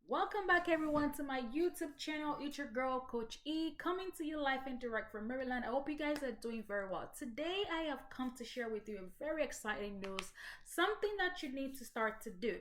Welcome back, everyone, to my YouTube channel. It's your girl, Coach E, coming to you live and direct from Maryland. I hope you guys are doing very well. Today, I have come to share with you a very exciting news, something that you need to start to do.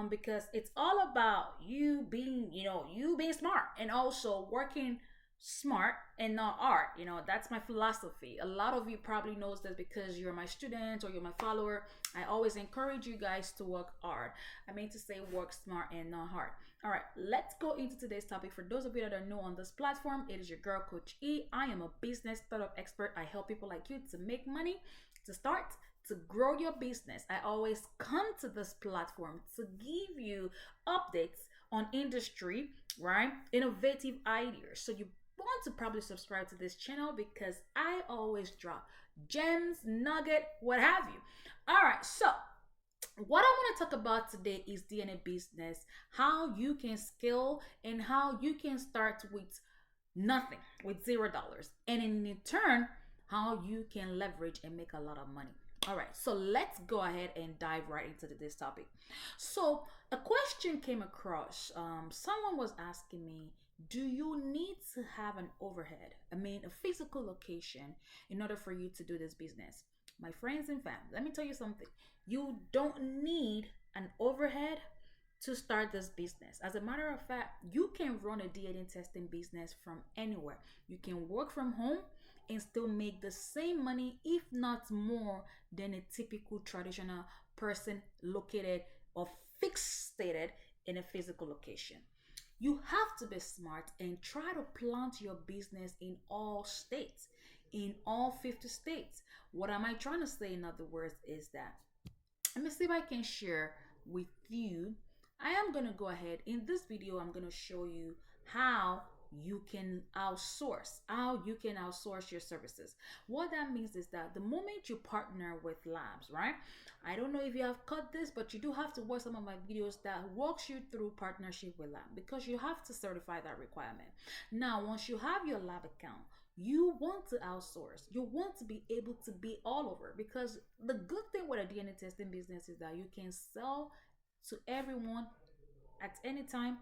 Because it's all about you being, you being smart and also working smart and not art. That's my philosophy. A lot of you probably knows this because you're my student or you're my follower. I always encourage you guys to work hard. I mean to say work smart and not hard. All right, let's go into today's topic. For those of you that are new on this platform, it is your girl, Coach E. I am a business startup expert. I help people like you to make money, to start, to grow your business. I always come to this platform to give you updates on industry, right? Innovative ideas. So you want to probably subscribe to this channel because I always drop gems, nugget, what have you. All right, so what I want to talk about today is DNA business, how you can scale and how you can start with nothing, with $0, and in turn, how you can leverage and make a lot of money. All right, so let's go ahead and dive right into this topic. So, a question came across. Someone was asking me, do you need to have an overhead? I mean, a physical location in order for you to do this business? My friends and family, let me tell you something. You don't need an overhead to start this business. As a matter of fact, you can run a DNA testing business from anywhere. You can work from home and still make the same money, if not more, than a typical traditional person located or fixated in a physical location. You have to be smart and try to plant your business in all states, in all 50 states. What am I trying to say, in other words, is that let me see if I can share with you. I am going to go ahead in this video. I'm going to show you how you can outsource your services. What that means is that the moment you partner with labs, right? I don't know if you have caught this, but you do have to watch some of my videos that walks you through partnership with lab because you have to certify that requirement. Now, once you have your lab account, you want to outsource. You want to be able to be all over, because the good thing with a DNA testing business is that you can sell to everyone at any time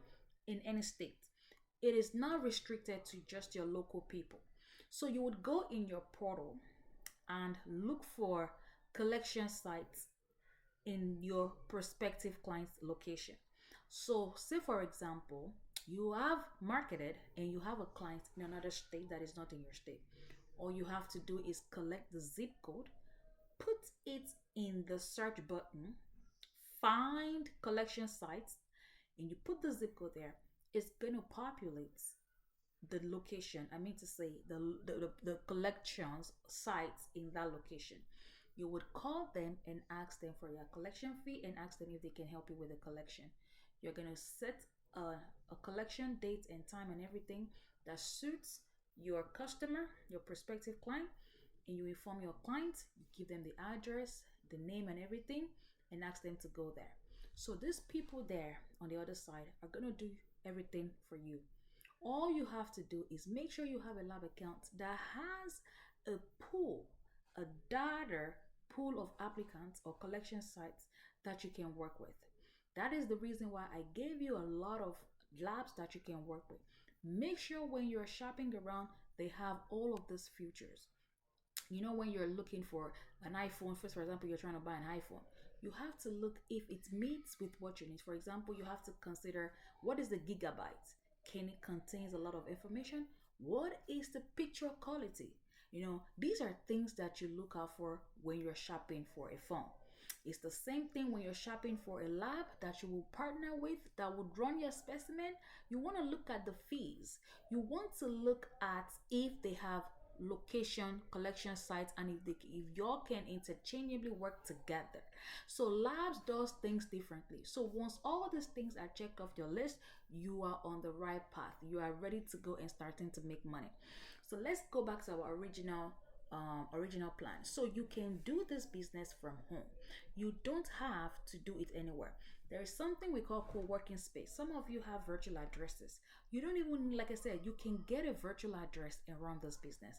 in any state. It is not restricted to just your local people. So you would go in your portal and look for collection sites in your prospective client's location. So, say for example, you have marketed and you have a client in another state that is not in your state. All you have to do is collect the zip code, put it in the search button, find collection sites, and you put the zip code there. It's going to populate the location. I mean to say the collections sites in that location. You would call them and ask them for your collection fee and ask them if they can help you with the collection. You're going to set a collection date and time and everything that suits your customer, your prospective client, and you inform your client, you give them the address, the name and everything, and ask them to go there. So these people there on the other side are going to do everything for you. All you have to do is make sure you have a lab account that has a pool, a data pool of applicants or collection sites that you can work with. That is the reason why I gave you a lot of labs that you can work with. Make sure when you're shopping around, they have all of these features. When you're looking for an iPhone, first, for example, you're trying to buy an iPhone, you have to look if it meets with what you need. For example, you have to consider, what is the gigabyte? Can it contains a lot of information? What is the picture quality? These are things that you look out for when you're shopping for a phone. It's the same thing when you're shopping for a lab that you will partner with that would run your specimen. You want to look at the fees. You want to look at if they have location collection sites and if y'all can interchangeably work together. So labs does things differently. So once all these things are checked off your list, you are on the right path. You are ready to go and starting to make money. So let's go back to our original plan. So you can do this business from home. You don't have to do it anywhere. There is something we call co-working space. Some of you have virtual addresses. You don't even, like I said, you can get a virtual address and run this business.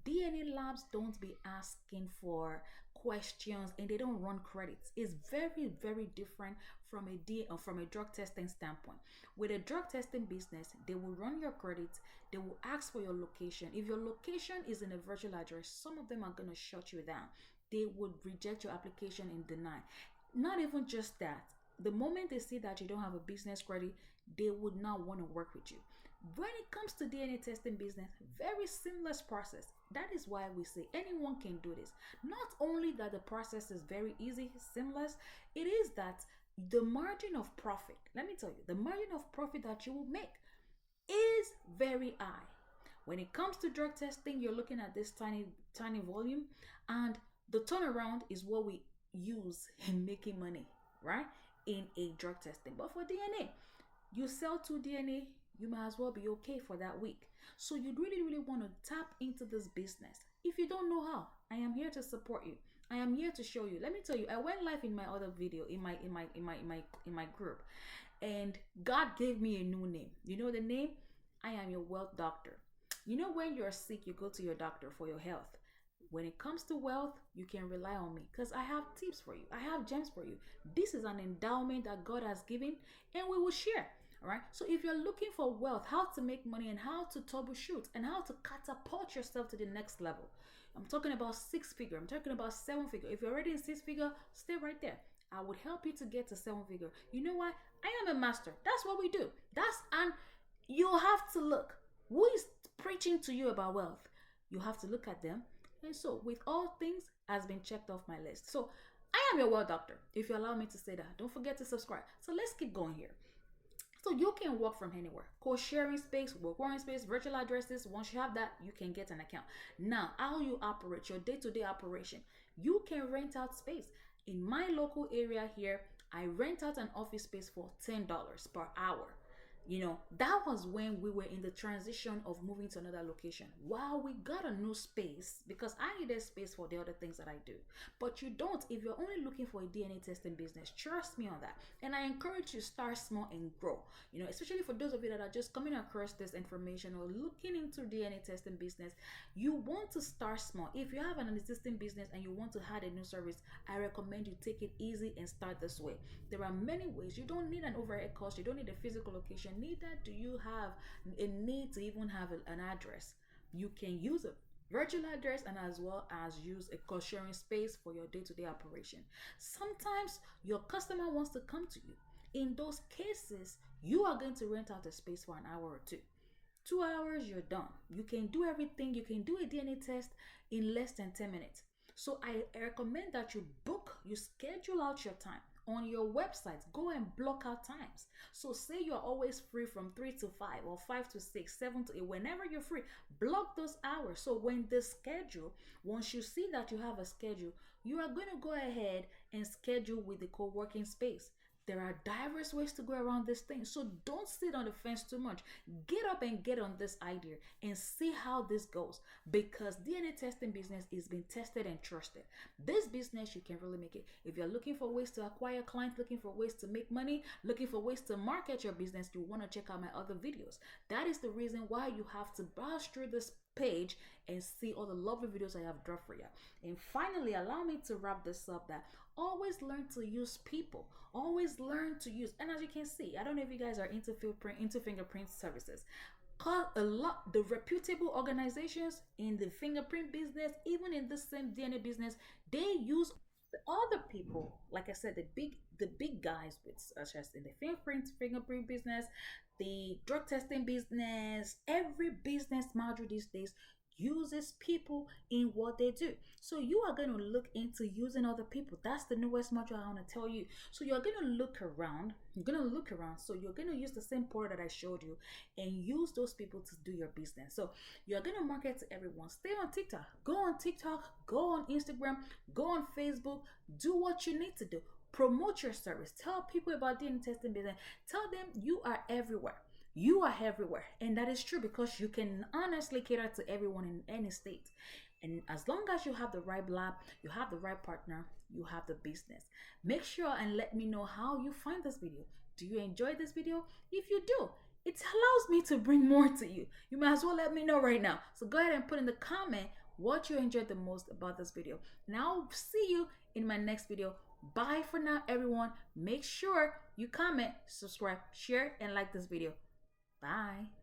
DNA labs don't be asking for questions and they don't run credits. It's very, very different from from a drug testing standpoint. With a drug testing business, they will run your credits, they will ask for your location. If your location is in a virtual address, some of them are gonna shut you down. They would reject your application and deny. Not even just that. The moment they see that you don't have a business credit, they would not want to work with you. When it comes to DNA testing business, very seamless process. That is why we say anyone can do this. Not only that the process is very easy, seamless, it is that the margin of profit, let me tell you, the margin of profit that you will make is very high. When it comes to drug testing, you're looking at this tiny volume, and the turnaround is what we use in making money, right? In a drug testing. But for DNA, you sell 2 DNA, you might as well be okay for that week. So you really, really want to tap into this business. If you don't know how, I am here to support you. I am here to show you. Let me tell you, I went live in my other video in my group, and God gave me a new name. You know the name? I am your wealth doctor. You know, when you're sick, you go to your doctor for your health. When it comes to wealth, you can rely on me because I have tips for you. I have gems for you. This is an endowment that God has given, and we will share. All right. So if you're looking for wealth, how to make money and how to troubleshoot and how to catapult yourself to the next level. I'm talking about 6-figure. I'm talking about 7-figure. If you're already in 6-figure, stay right there. I would help you to get to 7-figure. You know what? I am a master. That's what we do. And you have to look. Who is preaching to you about wealth? You have to look at them. And so, with all things has been checked off my list. So, I am your wealth doctor, if you allow me to say that. Don't forget to subscribe. So, let's keep going here. So you can work from anywhere. Co-sharing space, work-sharing space, virtual addresses. Once you have that, you can get an account. Now, how you operate, your day-to-day operation. You can rent out space. In my local area here, I rent out an office space for $10 per hour. You know, that was when we were in the transition of moving to another location. While we got a new space, because I needed space for the other things that I do. But you don't, if you're only looking for a DNA testing business, trust me on that. And I encourage you to start small and grow. You know, especially for those of you that are just coming across this information or looking into DNA testing business, you want to start small. If you have an existing business and you want to add a new service, I recommend you take it easy and start this way. There are many ways. You don't need an overhead cost. You don't need a physical location. Neither do you have a need to even have an address. You can use a virtual address and as well as use a co-sharing space for your day-to-day operation. Sometimes your customer wants to come to you. In those cases, you are going to rent out a space for an hour or two. 2 hours, you're done. You can do everything. You can do a DNA test in less than 10 minutes. So I recommend that you schedule out your time. On your website, go and block out times. So say you're always free from 3 to 5 or 5 to 6, 7 to 8, whenever you're free, block those hours. So when the schedule, once you see that you have a schedule, you are going to go ahead and schedule with the co-working space. There are diverse ways to go around this thing. So don't sit on the fence too much. Get up and get on this idea and see how this goes, because DNA testing business is being tested and trusted. This business, you can really make it. If you're looking for ways to acquire clients, looking for ways to make money, looking for ways to market your business, you want to check out my other videos. That is the reason why you have to browse through this page and see all the lovely videos I have dropped for you. And finally, allow me to wrap this up that always learn to use people. Always learn to use, and as you can see, I don't know if you guys are into fingerprint services. Call a lot the reputable organizations in the fingerprint business, even in the same DNA business, they use the other people. Like I said, the big guys, with such as in the fingerprint business, the drug testing business, every business module these days uses people in what they do. So you are going to look into using other people. That's the newest module I want to tell you. So you're going to look around. So you're going to use the same portal that I showed you and use those people to do your business. So you're going to market to everyone. Stay on TikTok. Go on TikTok. Go on Instagram. Go on Facebook. Do what you need to do. Promote your service. Tell people about DNA testing business. Tell them you are everywhere. You are everywhere. And that is true, because you can honestly cater to everyone in any state. And as long as you have the right lab, you have the right partner, you have the business. Make sure and let me know how you find this video. Do you enjoy this video? If you do, it allows me to bring more to you. You might as well let me know right now. So go ahead and put in the comment what you enjoyed the most about this video. And I'll see you in my next video. Bye for now, everyone. Make sure you comment, subscribe, share, and like this video. Bye.